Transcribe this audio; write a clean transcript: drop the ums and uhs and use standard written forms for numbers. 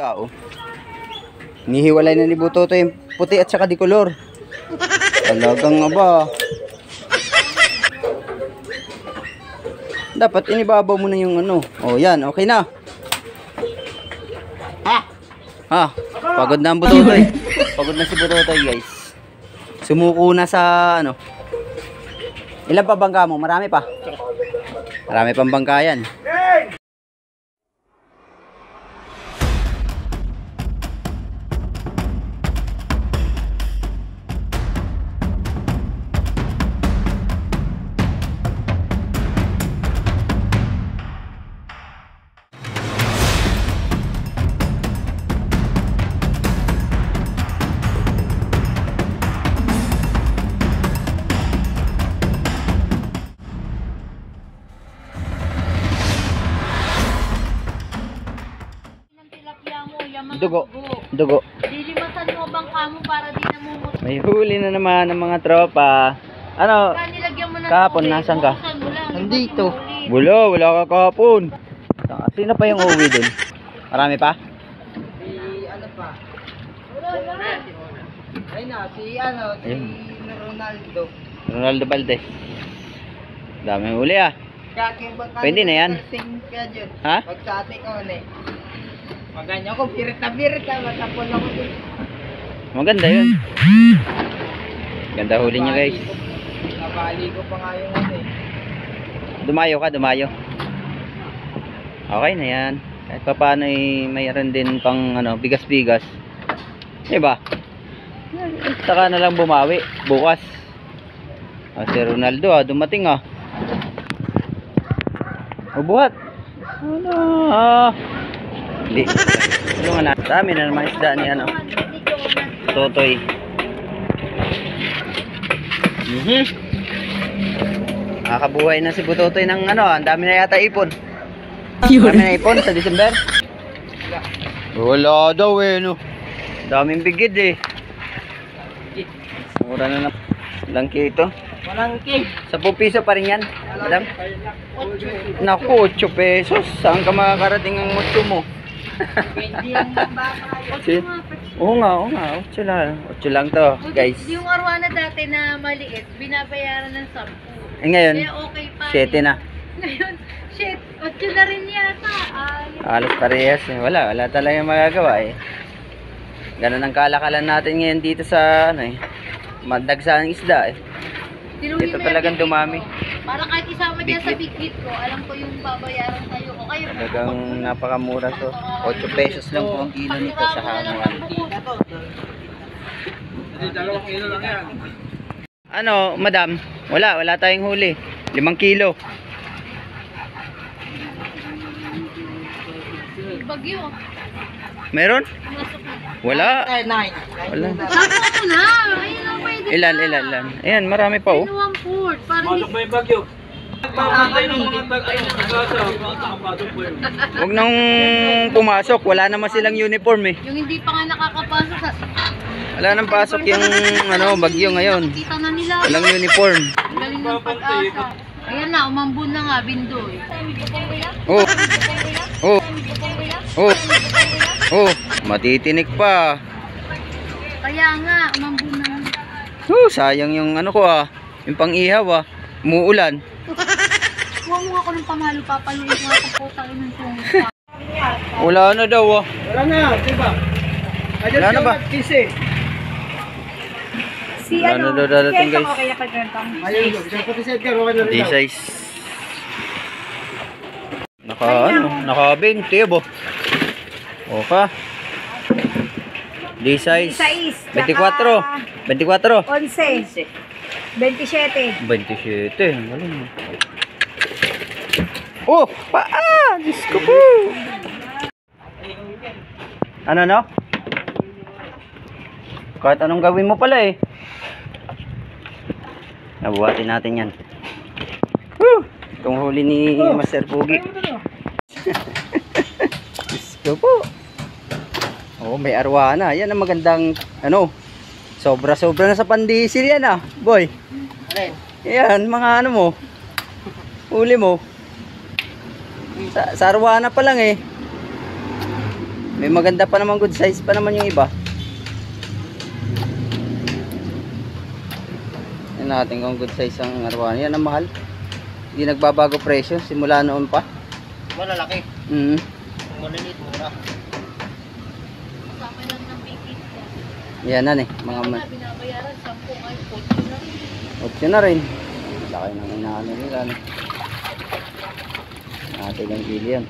Tao. Nihiwalay na ni Butoto yung puti at saka dikolor. Talagang aba. Dapat inibabaw mo na yung ano. Oh, yan. Okay na. Ha? Pagod na ang Butoto eh. Pagod na si Butoto guys. Sumuko na sa ano. Ilan pa bangka mo? Marami pa. Marami pang bangka yan. Dugo. Lilimasan mo bang kamo para di namumot? May huli na naman ng mga tropa. Ano? Kahapon, nasan ka? Nandito. Wala ka kahapon. Sino pa yung uwi dun? Marami pa? Ano pa? Ay na, si Ronaldo. Ronaldo Valdez. Daming huli ah. Pwede na yan. Ha? Pag sa ating one. Maganda ko, pirit na matapon ako din. Maganda yun. Ganda huli niya guys. Nabali ko pa nga yung ano eh. Dumayo. Okay na yan. Kahit pa paano mayroon din pang ano, bigas-bigas. Diba? Saka na lang bumawi. Bukas. Si Ronaldo dumating Ubuhat. Ano Hindi. Tulungan na. Dami na naman isda ni Totoy. Nakakabuhay na si Butotoy ng ang dami na yata ipon. Dami na ipon sa December. Wala daw no. Daming bigid Mura na langki ito. Malangki. 10 piso pa rin yan, madam. Naku, 8 pesos. Saan ka makakarating ang mucho mo? Oo nga, 8 lang to, guys. Yung arwana dati na maliit, binabayaran ng 10. Ngayon, kaya okay pa 7 na. Ngayon, 8 na rin yata. Halos parehas. Wala talagang magagawa Ganun ang kalakalan natin ngayon dito sa madagsa ng isda Dito talagang dumami. Para kahit isama dyan sa big hit ko, alam ko yung babayaran tayo ko. Talagang napakamura to. 8 pesos lang po ang kilo nito sa hanguan. Dalawang kilo lang yan. Ano, madam? Wala tayong huli. 5 kilo. Bagyo. Meron? Wala. Wala. Sako na. Ayun lang pwede. Ilan. Ayan, marami pa Ayun, 1/4. Parang may bagyo. Huwag nang pumasok. Wala naman silang uniform yung hindi pa nga nakakapasok sa... Wala nang pasok yung bagyo ngayon. Kita na nila. Walang uniform. Galing ng pag-asa. Ayan na, umambun na nga, bindoy. Matitinik pa. Kaya nga, umambun na. Sayang yung yung pang-ihaw umuulan. Kuha mo ako ng pamalo, papaluin ko nga itong putang inang tungo. Wala na daw Wala na, diba? Wala na ba? Si Wala na daw dadating guys. kaya kagantang. Ayun, isang puti sa Edgar, okay na rin daw. D-size. Naka 20 Oka. D-size. 24. 11. 27. 27. Galing. Diyos ko po. Ano? Kahit anong gawin mo pala Nabuhatin natin yan. Itong huli ni Master Pugi. Diyos ko po. May arwana. Yan ang magandang sobra-sobra na sa pandisil yan boy. Yan, mga mo. Huli mo. Sa arwana pa lang May maganda pa naman, good size pa naman yung iba. Yan natin kung good size ang arwana. Yan ang mahal. Hindi nagbabago presyo simula noon pa. Malalaki. Mm. Kung maliliit mura. Kasama lang ng bigit ko. Yan na mga Ako na, binabayaran 10 ay 40 na rin. Option na rin. Laki ng inaano nila. Natin ang kilo yan.